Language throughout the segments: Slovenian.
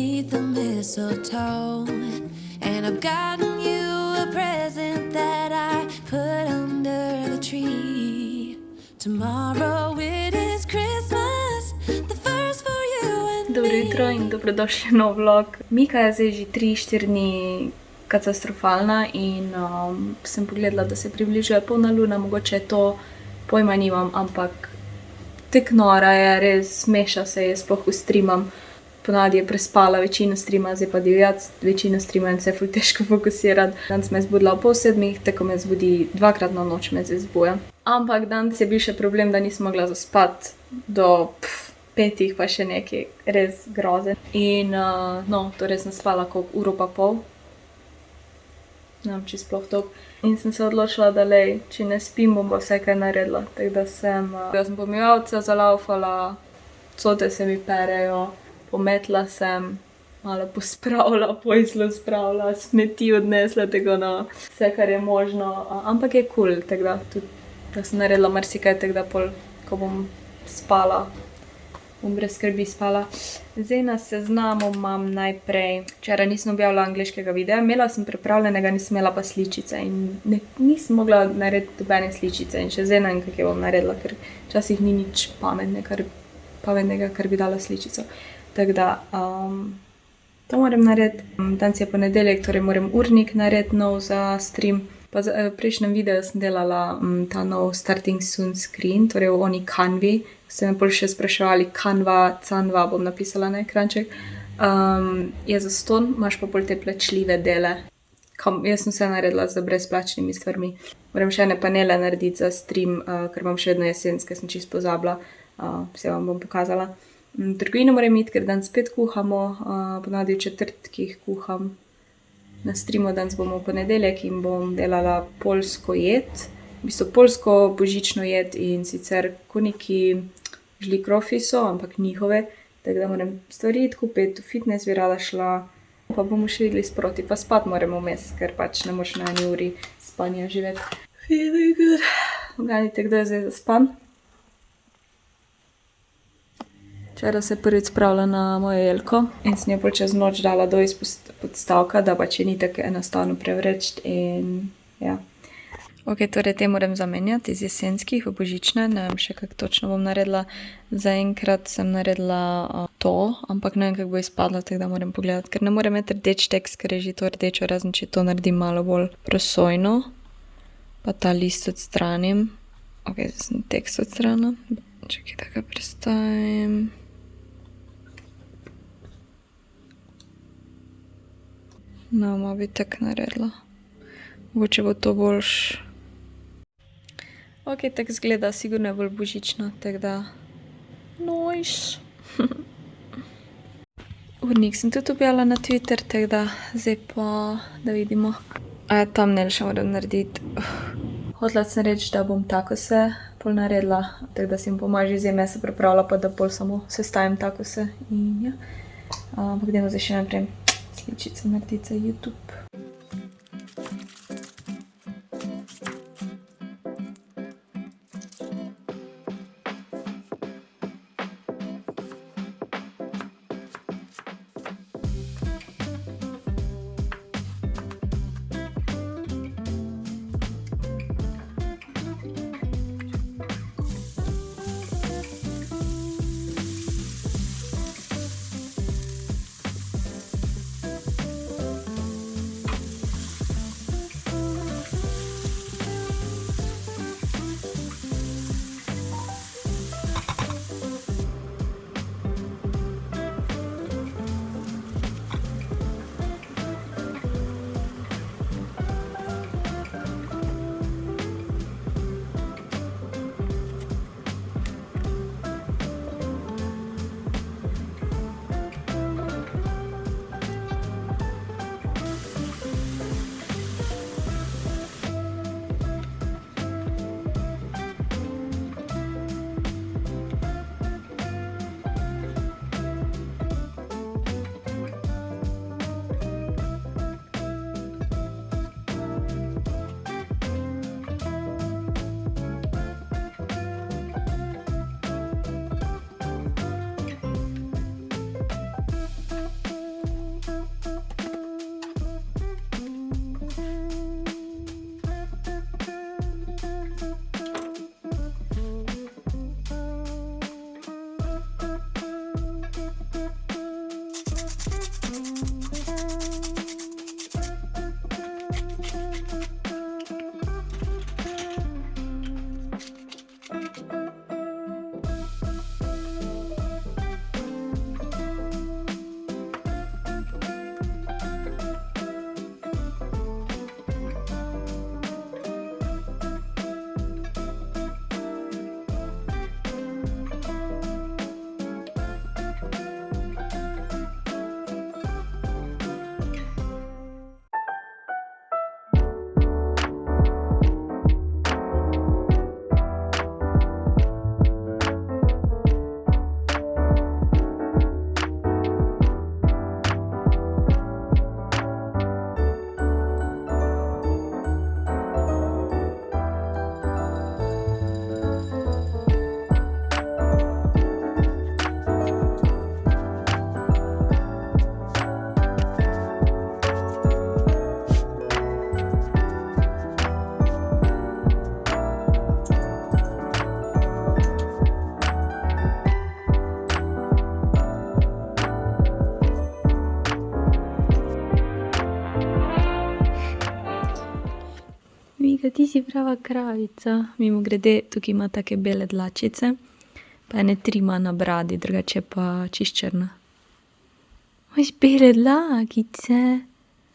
beneath the mistletoe, and I've gotten you a present that I put under the tree. Tomorrow it is Christmas, the first for you and Dobro jutro in dobrodošli v nov vlog. Mika je zdaj že 3-4 dni katastrofalna in sem pogledala, da se približuje polna luna, mogoče to pojma nimam, ampak tek nora je, res smeša se je, sploh ustrimam. Ponavadi je prespala večino streama, zdaj pa divjati večino streama in se je ful težko fokusirati. Danes me je zbudila ob 6:30, tako me zbudi dvakrat na noč me zdaj zbuja. Ampak danes je bil še problem, da nisem mogla zaspati do 5, pa še nekaj, res grozen. In torej sem spala koliko uro pa pol. Ne vem, če sploh to. In sem se odločila, da če ne spim, bom pa vse kaj naredila. Tako da sem pomivalca zalaufala, cote se mi perejo, pometla sem, malo pospravila, poslo spravila, smeti odnesla, tako da vse, kar je možno. Ampak je cool, tako da tudi, da sem naredila marsikaj, tako da pol, ko bom spala, bom brez skrbi spala. Zdaj na seznamu imam najprej, včeraj nisem objavila angleškega videa, imela sem pripravljenega, nisem imela pa sličice in nisem mogla narediti dobene sličice in še zdaj ne vem, kako jo bom naredila, ker včasih ni nič pametnega, kar bi dala sličico. Tako da, to moram narediti. Danes je ponedeljek, torej moram urnik narediti nov za stream. Pa v prejšnjem videu sem delala ta nov starting soon screen, torej v oni Canvi. Ste me pol še spraševali, Canva, bom napisala na ekranček. Je zastonj, imaš pa pol te plačljive dele. Jaz sem vse naredila z brezplačnimi stvarmi. Moram še ene panele narediti za stream, ker imam še vedno jesenske, sem čisto pozabila. Se vam bom pokazala. Trgovino moram iti, ker danes spet kuhamo, ponavadi v četrtkih kuham. Na streamu danes bomo v ponedeljek in bom delala poljsko jed, v bistvu poljsko božično jed in sicer koniki žlikrofi so, ampak njihove, tako da moram stvari iti kupiti, v fitness bi rada šla, pa bomo še videli sproti, pa spat moramo vmes, ker pač ne moreš na eni uri spanja živeti. Feeling good. Uganite, kdo je zdaj zaspan? Včeraj se prvič spravila na mojo jelko in sem jo pol čez noč dala dol iz podstavka, da pač je ni tako enostavno prevreči in ja. Ok, torej te moram zamenjati iz jesenskih v božične, ne vem še kako točno bom naredila. Zaenkrat sem naredila to, ampak ne vem, kako bo izpadlo, tako da moram pogledati, ker ne morem imeti rdeč tekst, ker je že to rdečo, razen če to naredim malo bolj prosojno. Pa ta list odstranim. Ok, zdaj sem tekst odstranila. Čakaj, da ga prestavim. No, malo bi tako naredila. Mogoče bo to boljš. Ok, tako zgleda, sigurno je bolj božično, tako da nice. Urnik sem tudi objavila na Twitter, tako da zdaj pa, da vidimo. Thumbnail še moram narediti. Hotela sem reči, da bom takose pol naredila, tako da si bom pomaži zdaj meso pripravila, pa da pol samo sestavim takose in ja. Ampak dajmo zdaj še naprej sličice narediti za YouTube. Lisa, ti si prava kravica. Mimo grede, tukaj ima take bele dlačice, pa ene 3 ima na bradi, drugače pa čiščerna. Imaš bele dlakice.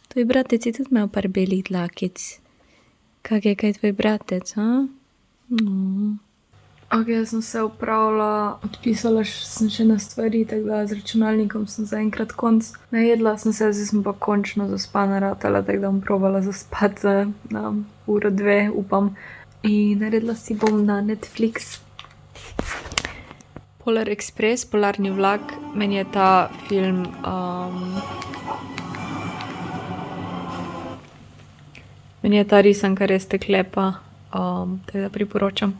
Tvoj bratec je tudi imel par belih dlakic. Kak je kaj tvoj bratec, a? Ok, jaz sem se upravila, odpisala sem še na stvari, tako da z računalnikom sem zaenkrat konc. Najedla sem se, zdaj sem pa končno zaspana ratala, tako da bom probala zaspati za 1-2 ure, upam. In naredila si bom na Netflix Polar Express, Polarni vlak. Meni je ta film meni je ta risanka res tako lepa, tako da priporočam.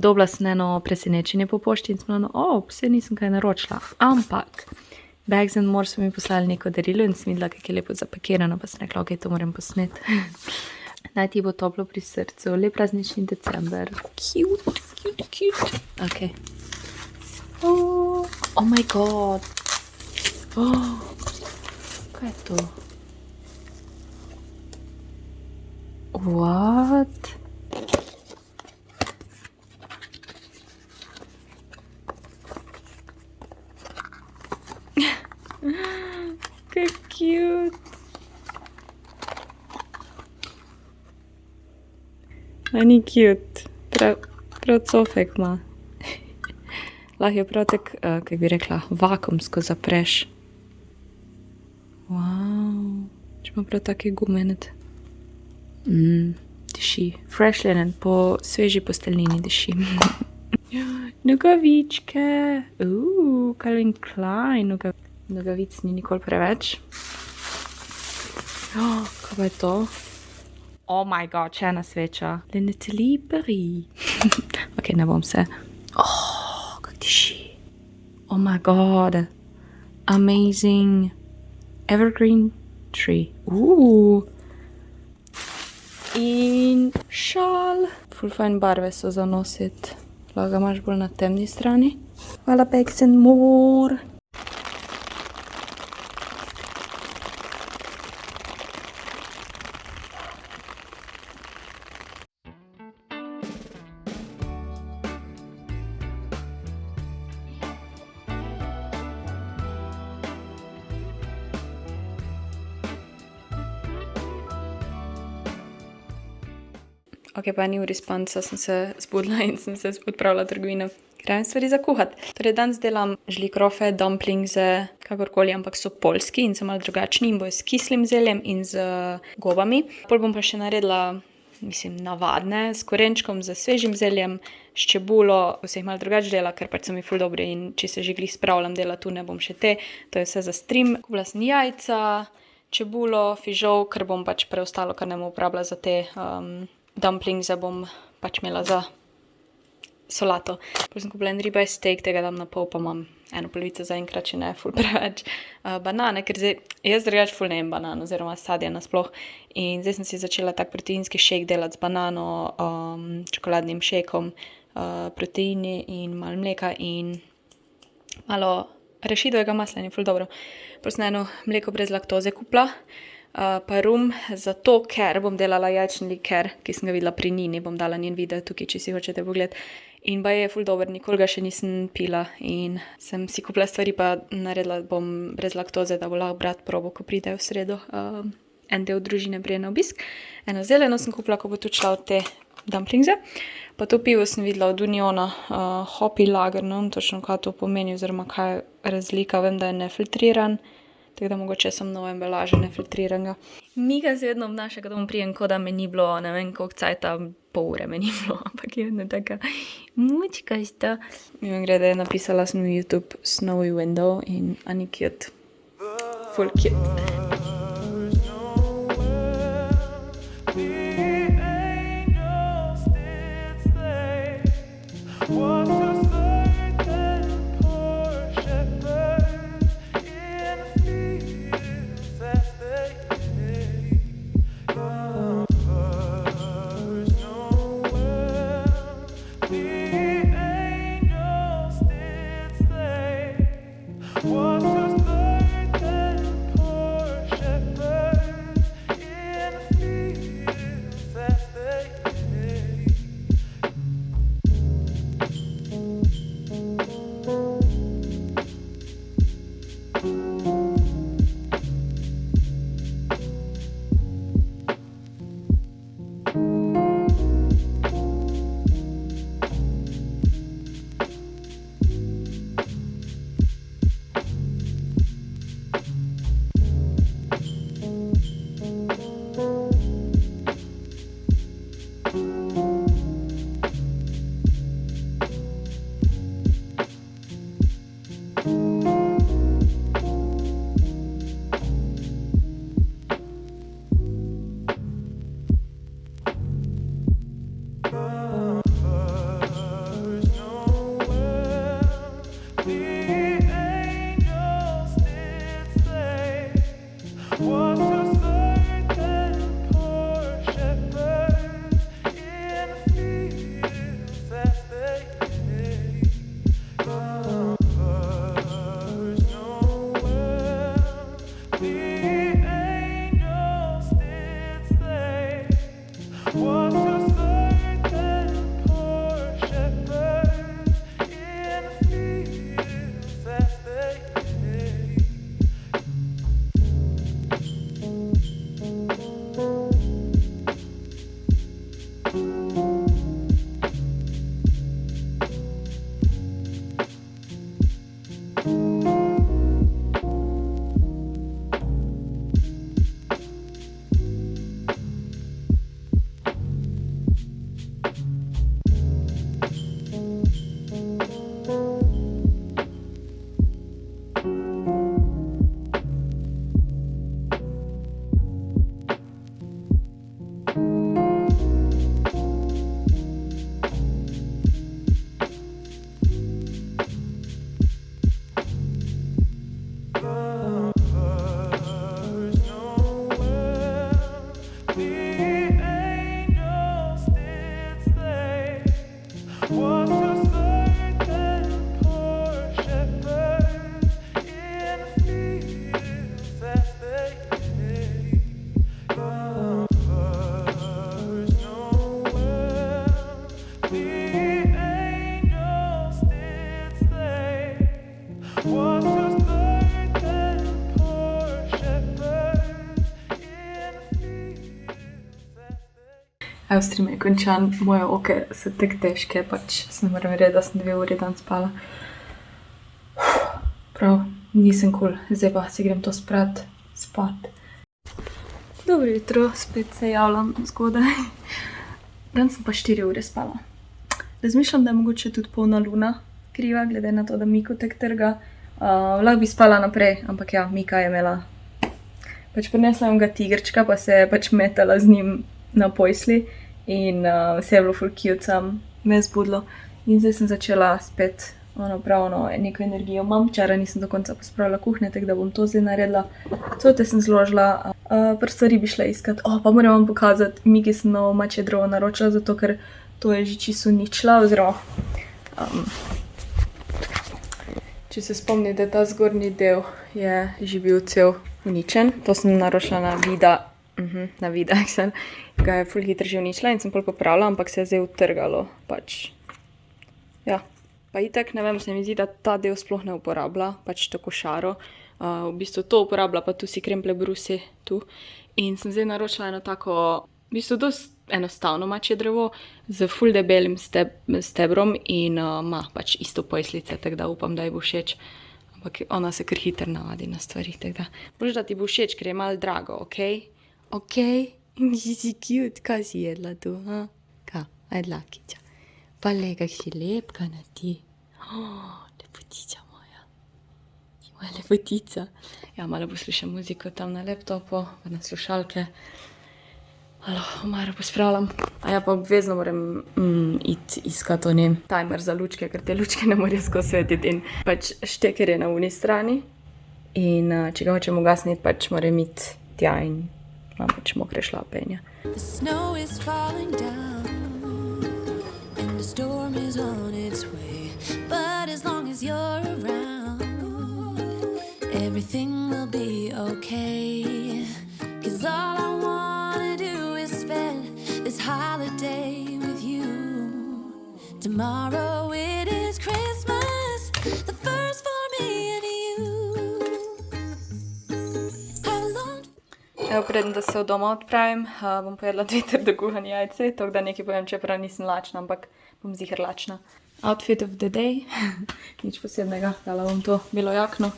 Dobila sem eno presenečenje po pošti in sem bila, saj nisem kaj naročila. Ampak Bags and More so mi poslali neko darilo in sem videla, kako je lepo zapakirano, pa sem rekla, ok, to moram posneti. Naj ti bo toplo pri srcu. Lep praznični december. Cute, cute, cute. Ok. Oh my god. Kaj je to? What? Kaj cute. A ni cute. Prav cofek ima. Lahko je prav tak, kako bi rekla, vakuumsko zapreš. Wow. Če ima prav take gumenet. Diši. Fresh linen, po sveži posteljnini diši. Nogavičke. Calvin Klein. Nogavic ni nikoli preveč. Kaj pa je to? Oh my god, še ena sveča. Le Nathalie Paris. Ok, ne bom se. Kako diši. Oh my god. Amazing. Evergreen tree. In šal. Ful fajn barve so za nositi. Lahko ga imaš bolj na temni strani. Hvala Bags and More. Ok, pa ni uri spanca, sem se zbudila in sem se odpravila v trgovino. Grem stvari za kuhati. Torej, danes delam žlikrofe, dumplingse, kakorkoli, ampak so poljski in so malo drugačni in bojo s kislim zeljem in z gobami. Pol bom pa še naredila, navadne, s korenčkom, z svežim zeljem, s čebulo, vse jih malo drugače dela, ker pač so mi ful dobri in če se že glih spravljam dela tu, ne bom še te. To je vse za stream. Kupila sem jajca, čebulo, fižol, ker bom pač preostalo, kar ne bom uporabila za te dumplingse, bom pač imela za solato. Potem sem kupila en ribeye steak, tega dam na pol, pa imam eno polovico zaenkrat, če ne ful preveč. Banane, ker zdaj, jaz drugače ful ne jem banan, oziroma sadje nasploh. In zdaj sem si začela tak proteinski shake delati z banano, čokoladnim shakeom, proteini in malo mleka in malo arašidovega masla in je ful dobro. Potem sem eno mleko brez laktoze kupila, pa rum, zato ker bom delala jajčni liker, ki sem ga videla pri Nini, bom dala njen video tukaj, če si hočete pogledati. In baje je ful dober, nikoli ga še nisem pila in sem si kupila stvari, pa naredila bom brez laktoze, da bo lahko brat probo, ko pride v sredo en del družine prije na obisk. Eno zeleno sem kupila, ko bo tu šla od te dumplingse. Pa to pivo sem videla od Uniona, Hoppy Lager, ne vem točno, kaj to pomeni, oziroma kaj je razlika, vem, da je nefiltriran, tako da mogoče sem nove embalaže nefiltriranega. Mika se vedno obnaša, ko dom prijem, ko da me ni bilo, ne vem, koliko cajta, pol ure me ni bilo, ampak je vedno taka mučka sta. Mimo grede je napisala sem na YouTube Snowy Window in ani cute, full cute. Stream je končan, moje oči so tako težke, pač se ne morem verjeti, da sem 2 uri dan spala. Prav, nisem cool, zdaj pa se grem to spat. Dobro jutro, spet se javljam zgodaj. Danes sem pa 4 ure spala. Razmišljam, da je mogoče tudi polna luna kriva, glede na to, da Miko tako trga. Lahko bi spala naprej, ampak ja, Mika je imela. Pač prinesla ga tigrčka, pa se je pač metala z njim na posli. In vse je bilo full cute, sam me je zbudilo. In zdaj sem začela spet neko energijo imam. Včeraj nisem do konca pospravila kuhnje, tako da bom to zdaj naredila. Cote sem zložila, par stvari bi šla iskat. Pa moram vam pokazati, Miki sem novo mačje drovo naročila, zato ker to je že čisto uničila, oziroma če se spomnite, ta zgornji del je že bil cel uničen. To sem naročila na Vida. Na Vida, ga je ful hitro že uničila in sem pol popravila, ampak se je zdaj utrgalo, pač. Ja, pa itak, ne vem, se mi zdi, da ta del sploh ne uporablja, pač to košaro. v bistvu to uporabila, pa tu si kremple brusi tu. In sem zdaj naročila eno tako, v bistvu dosti enostavno mačje drevo z ful debelim stebrom in ima pač isto pojslice, tako da upam, da ji bo všeč. Ampak ona se kar hitro navadi na stvari, tako da boš, da ti bo všeč, ker je malo drago, okej? Okej? Si cute, kaj si jedla tu, ha? Kaj? Aj dlakica. Pa le, kak si lepka na ti. Lepotica moja. Ti moja lepotica. Ja, malo poslušam muziko tam na laptopu, pa na slušalke. Malo, omaro pospravljam. A ja, pa obvezno moram iti iskati timer za lučke, ker te lučke ne morajo skozi svetiti. In pač šteker je na uni strani. In če ga hočem ugasniti, pač moram iti tja in imam pač mokre šlape. The snow is falling down and the storm is on its way. But as long as you're around, everything will be okay. 'Cause all I wanna do is spend this holiday with you. Tomorrow it is Christmas, the first for me and you. How long? Evo, preden da se od doma odpravim, bom pojedla 2 trdo kuhani jajci, tako da nekaj povem, čeprav nisem lačna, ampak bom ziher lačna. Outfit of the day, nič posebnega, dala bom to belo jakno.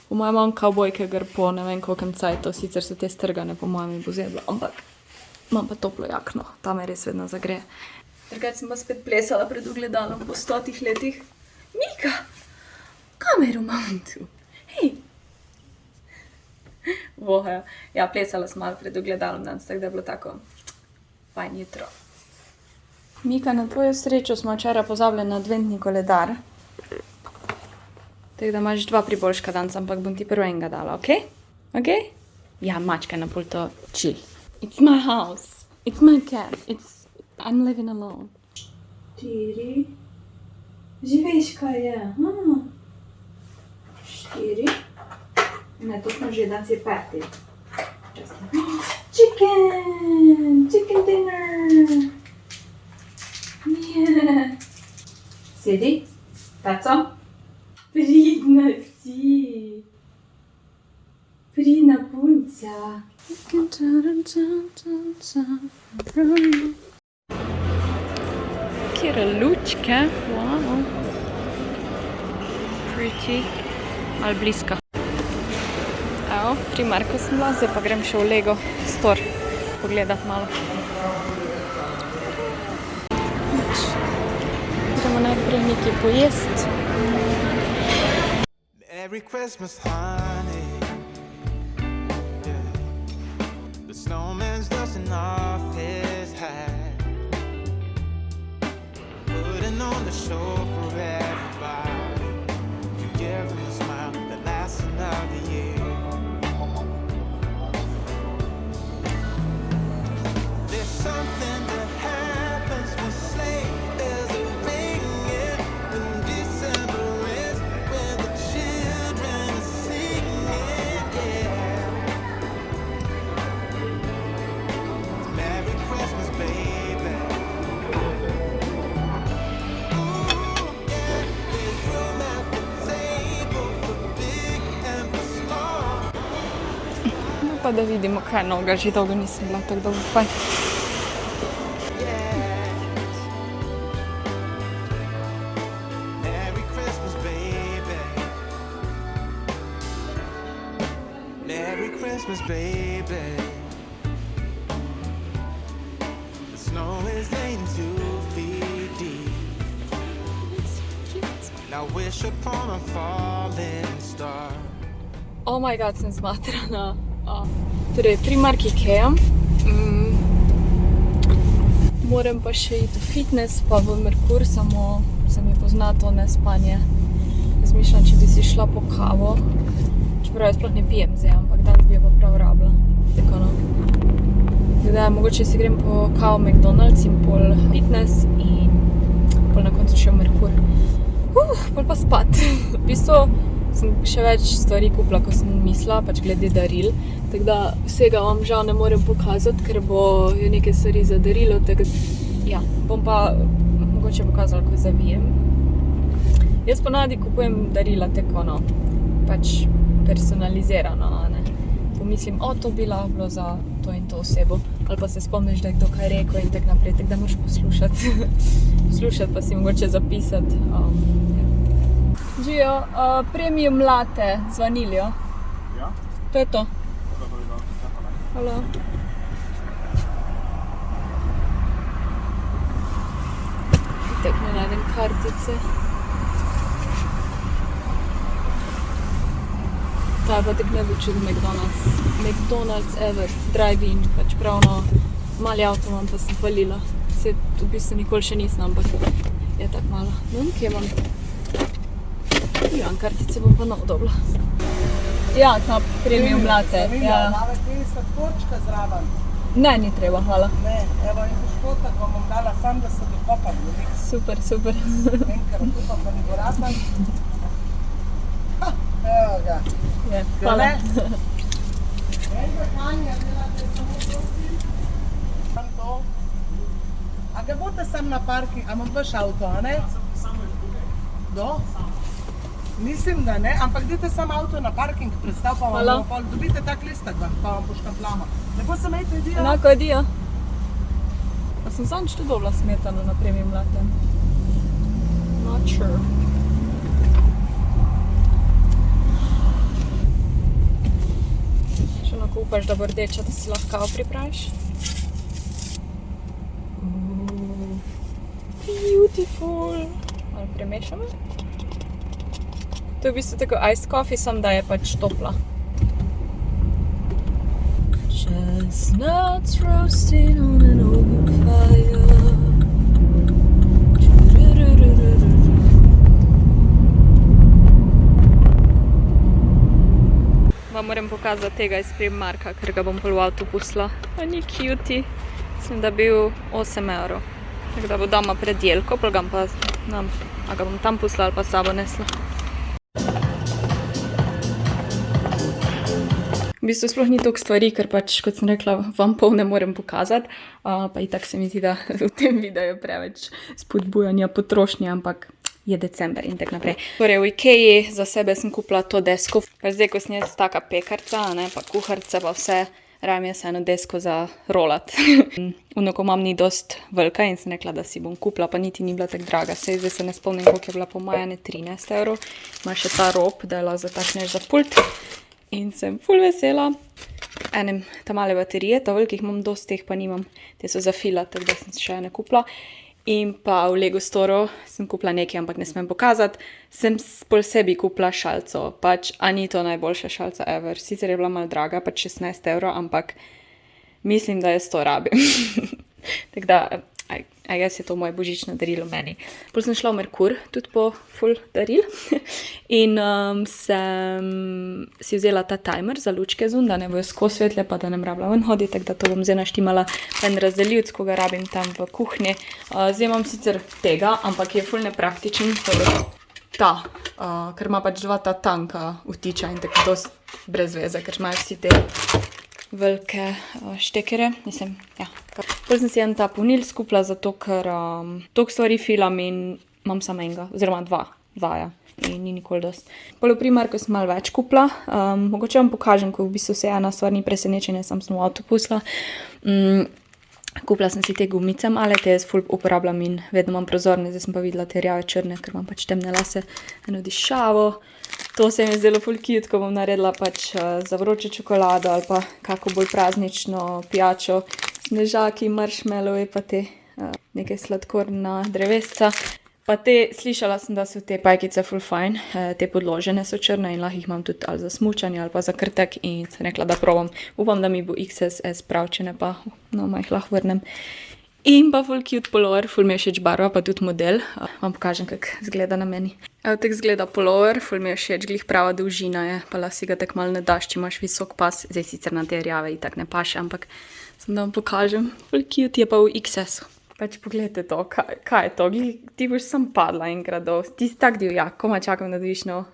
Po mojem imam kavbojke grpo, ne vem koliko cajtov, sicer so te strgane, po mojem mi bo zeblo, ampak imam pa toplo jakno, ta me res vedno zagreje. Drugače sem pa spet plesala pred ogledalom po 100 letih. Mika, kamero imam tu, hej. Voha, ja, plesala sem malo pred ogledalom danes, tako da je bilo tako fajn jutro. Mika, na tvojo srečo smo včeraj pozabili na adventni koledar. Tako da imaš 2 priboljška danes, ampak bom ti prvo enega dala, okej? Okej? Ja, mačka na pulto, chill. It's my house. It's my cat. I'm living alone. 4. Že veš, kaj je, ha? 4. Ne, to smo že, danes je 5. Chicken! Chicken dinner! Yeah. Sedi, taco. Pridna si. Pridna punca. Kjera lučke. Wow. Pretty. Malo bliska. Evo, pri Marku sem bila, zdaj pa grem še v Lego store pogledat malo. Gremo najprej nekaj pojest. Merry Christmas, honey. Yeah. The snowman's dusting off his hat, putting on the show for everybody, to give them a smile that lasts another year. There's something that happens when sleigh bells are ringing, when December ends, when the children are singing, yeah. Merry Christmas, baby. Ooh, yeah, there's room at the table for big and for small. No pa da vidimo, kaj noga, že dolgo nisem bila, tako da bo fajn. Merry Christmas, baby. Merry Christmas, baby. The snow is laying 2 feet deep. Now wish upon a falling star. Oh my god, sem smatrana. Torej, Primark Ikea. Moram pa še iti v fitness, pa v Merkur, samo se mi pozna to nespanje. Razmišljam, če bi si šla po kavo. Čeprav jaz sploh ne pijem zdaj, ampak danes bi jo pa prav rabila. Tako no. Zdaj, mogoče si grem po kavo McDonald's in pol fitness in pol na koncu še v Merkur. Pol pa spat. V bistvu sem še več stvari kupila, ko sem mislila, pač glede daril. Tako da vsega vam žal ne morem pokazati, ker bo nekaj stvari za darilo. Tako ja, bom pa mogoče pokazala, ko zavijem. Jaz ponavadi kupujem darila tako, no. Pač personalizirano, a ne. Pomislim, to bi lahko bilo za to in to osebo. Ali pa se spomniš, da je kdo kaj rekel in tako naprej, tako da moraš poslušati. Poslušati pa si mogoče zapisati. Gio, premium latte z vaniljo. Ja? To je to. Hvala. Tako ne najdem kartice. Ta je pa tako največji McDonald's. McDonald's ever, drive-in, pač pravno mali avtomat pa sem hvalila. Se v bistvu nikoli še nisem, ampak je tako malo. No, kje imam? Kartice bom pa nov dobila. Ja, ta premium latte. Ja. Dala ti sladkorčka zraven. Ne, ni treba, hvala. Ne, evo in piškotak vam bom dala sam, da se dokopam. Super, super. Enkrat upam, da mi bo ratal. Evo ga. Je, hvala. Kanja, delate samo prosim. Sam to. A ga boste sam na parking, a imam vaš avto, a ne? Samo izgube. Do? Mislim, da ne, ampak dajte sam avto na parking, predstav pa vam Hvala. bomo pol. Dobite tak listak, pa vam poštamplamo. Lepo se imejte, Dio. Enako, adijo. Pa sem zadnjič tudi dobila smetano na premium latte. Not sure. Še lahko upaš, da bo rdeča, da si lahko kavo pripraviš. Beautiful. Ali premešamo? To je v bistvu tako iced coffee, sam da je pač topla. Chestnuts roasting on an open fire. Vam moram pokazati tega iz Primarka, ker ga bom pol v avtu pustila. A ni cutie. Mislim, da bil 8 €. Tako da bo doma pred jelko, pol ga pa a ga bom tam pustila ali pa s sabo nesla. V bistvu sploh ni toliko stvari, ker pač, kot sem rekla, vam pol ne morem pokazati. Pa itak se mi zdi, da v tem videu preveč spodbujanja potrošnje, ampak je december in tako naprej. Torej, v Ikeji za sebe sem kupila to desko. Pa zdaj, ko sem jaz taka pekarca, ne, pa kuharica, pa vse, rajem jaz eno desko za rolat. Ono, ko imam, ni dost velika in sem rekla, da si bom kupila, pa niti ni bila tako draga. Zdaj se ne spomnim, koliko je bila po moje, 13 €. Ima še ta rob, da je lahko zatakneš za pult. In sem ful vesela. Enem ta male baterije, ta velikih imam dosti, teh pa nimam. Te so za fila, tako da sem še ene kupila. In pa v Lego Storeu sem kupila nekaj, ampak ne smem pokazati. Sem pol sebi kupila šalico. Pač, a ni to najboljša šalica ever. Sicer je bila malo draga, pač 16 €, ampak mislim, da jaz to rabim. Tako da, I guess je to moje božično darilo meni. Pol sem šla v Merkur, tudi po ful daril. In sem si vzela ta timer za lučke zunaj, da ne bojo skozi svetle, pa da ne rabila ven hoditi, tako da to bom zdaj naštimala en razdeljivec, ko ga rabim tam v kuhinji. Zdaj imam sicer tega, ampak je ful nepraktičen, torej ta, ker ima pač dva ta tanka vtiča in tako dosti brez veze, ker imajo vsi te velike štekere, mislim, ja. Potem sem si en ta polnilec skupila, zato ker toliko stvari filam in imam samo enega, oziroma dva, ja, in ni nikoli dosti. Pol v Primarku sem malo več kupila, mogoče vam pokažem, ko v bistvu se ena stvar ni presenečenja, sem v avtu pustila. Kupila sem si te gumice male, te jaz ful uporabljam in vedno imam prozorne, zdaj sem pa videla te rjave črne, ker imam pač temne lase, eno dišavo. To se mi je zdelo ful cute, ko bom naredila pač za vročo čokolado ali pa kako bolj praznično pijačo, snežaki, marshmallowi pa te neke sladkorna drevesca. Pa te, slišala sem, da so te pajkice ful fajn, te podložene so črne in lahko jih imam tudi ali za smučanje ali pa za krtek in sem rekla, da probam. Upam, da mi bo XS prav, če ne pa, no, jih lahko vrnem. In pa ful cute pullover, ful mi je všeč barva, pa tudi model. Vam pokažem, kako izgleda na meni. Evo, tako izgleda pullover, ful mi je všeč, glih prava dolžina je, pa lahko si ga tako malo ne daš, če imaš visok pas. Zdaj sicer na te rjave itak ne paše, ampak sem da vam pokažem. Ful cute je pa v XS-u. Pač pogledajte to, kaj je to, ti boš sam padla enkrat dol, ti si tak divjak, komaj čakam, da dobiš nov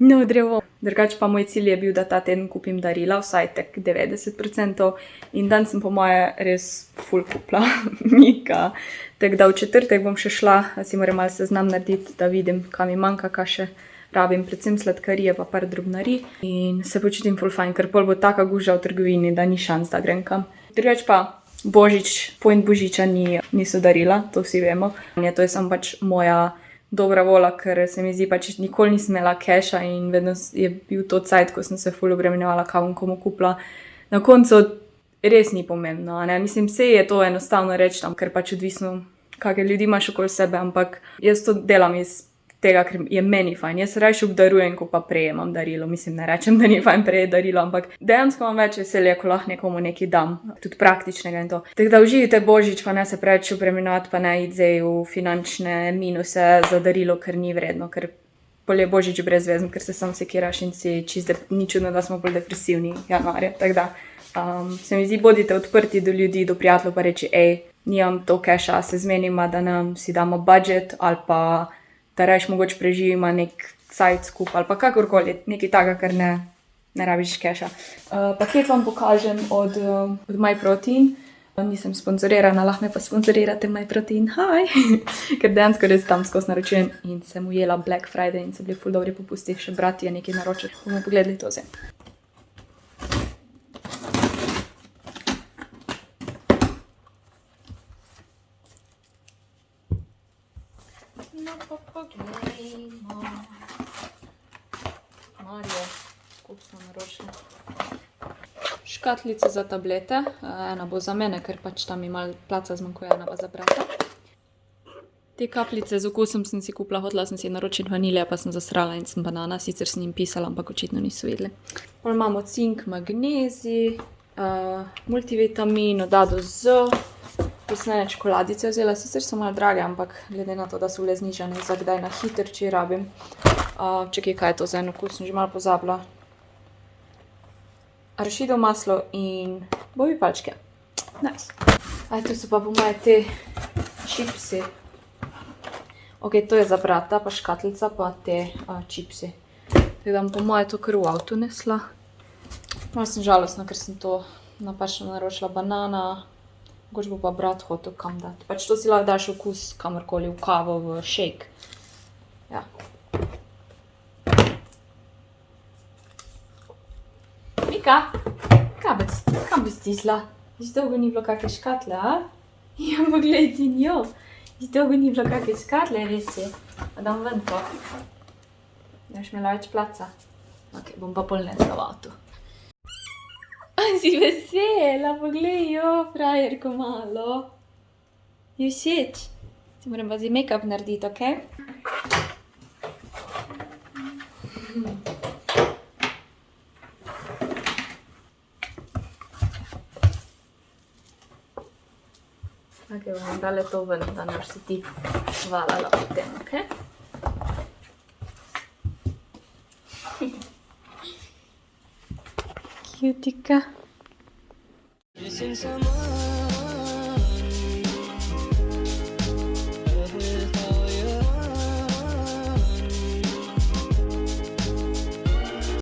drevo. Drugač pa moj cilj je bil, da ta teden kupim darila, vsaj tak 90%, in dan sem po moje res ful kupla, Mika. Tako da v četrtek bom še šla, si moram malo seznam narediti, da vidim, kaj mi manjka, kaj še rabim predvsem sladkarije pa par drobnarij in se počutim ful fajn, ker pol bo taka guža v trgovini, da ni šans, da grem kam. Drugač pa Božič, point Božiča niso darila, to vsi vemo. To je samo pač moja dobra volja, ker se mi zdi pač nikoli nisem imela keša in vedno je bil to cajt, ko sem se ful obremenjevala, kaj bom komu kupila. Na koncu res ni pomembno, ne? Mislim, vse je to enostavno reči tam, ker pač odvisno, kakšne ljudi imaš okoli sebe, ampak jaz to delam iz tega, ker je meni fajn. Jaz rajši obdarujem, ko pa prejemam darilo. Mislim, ne rečem, da ni fajn prejeti darilo, ampak dejansko imam več veselja, ko lahko nekomu nekaj dam, tudi praktičnega in to. Tako da uživite Božič, pa ne se preveč obremenjevati, pa ne iti zdaj v finančne minuse za darilo, ker ni vredno, ker pol je Božič brezvezen, ker se sam sekiraš in si čisto ni čudno, da smo bolj depresivni januarja. Tako da se mi zdi, bodite odprti do ljudi, do prijateljev, pa reči, nimam to keša, se zmenimo, da nam si damo budget ali pa da reš mogoče preživimo nek sajt skupaj ali pa kakorkoli, nekaj takega, ker ne rabiš keša. Paket vam pokažem od MyProtein. Nisem sponzorirana, lahko me pa sponzorirate MyProtein, ker dejansko res tam skozi naročujem in sem ujela Black Friday in so bili ful dobri popusti, še brat je nekaj naročil. Bomo pogledali to zdaj. No pa poglejmo. Marjo, koliko smo naročili. Škatlice za tablete. Ena bo za mene, ker pač tam mi malo placa zmanjkuje, ena pa za brata. Te kapljice z okusom sem si kupila, hotela sem si naročiti vanilje, pa sem zasrala in sem banana, sicer sem jim pisala, ampak očitno niso videli. Pol imamo cink, magnezij, multivitamin, Odado Z, pisnene čokoladice vzela, sicer so malo drage, ampak glede na to, da so bile znižane za kdaj na hiter, če rabim. Čekaj, kaj je to za en okus, sem že malo pozabila. Arašidov maslo in bobi palčke. Nice. Tu so pa po moje te čipsi. Ok, to je za brata, pa škatlica, pa te čipsi. Tako da bom po moje to kar v avtu nesla. Malo sem žalostna, ker sem to napačno naročila banana. Mogoče bo pa brat hotel kam dati. Pač to si lahko daš okus kamorkoli, v kavo, v shake. Ja. Mika, kam bi stisla? Že dolgo ni bilo kakšne škatle, a? Ja, poglej ti njo. Že dolgo ni bilo kakšne škatle, res je. Pa dam ven to. Daš imela več placa. Ok, bom pa pol nesla v avtu. Si vesela, poglej jo, frajerko malo. Je všeč? Si moram pa zdaj make-up narediti, ok? Ok, bomo dale to ven, da ne boš se ti valala potem, ok? Cutica. Missing someone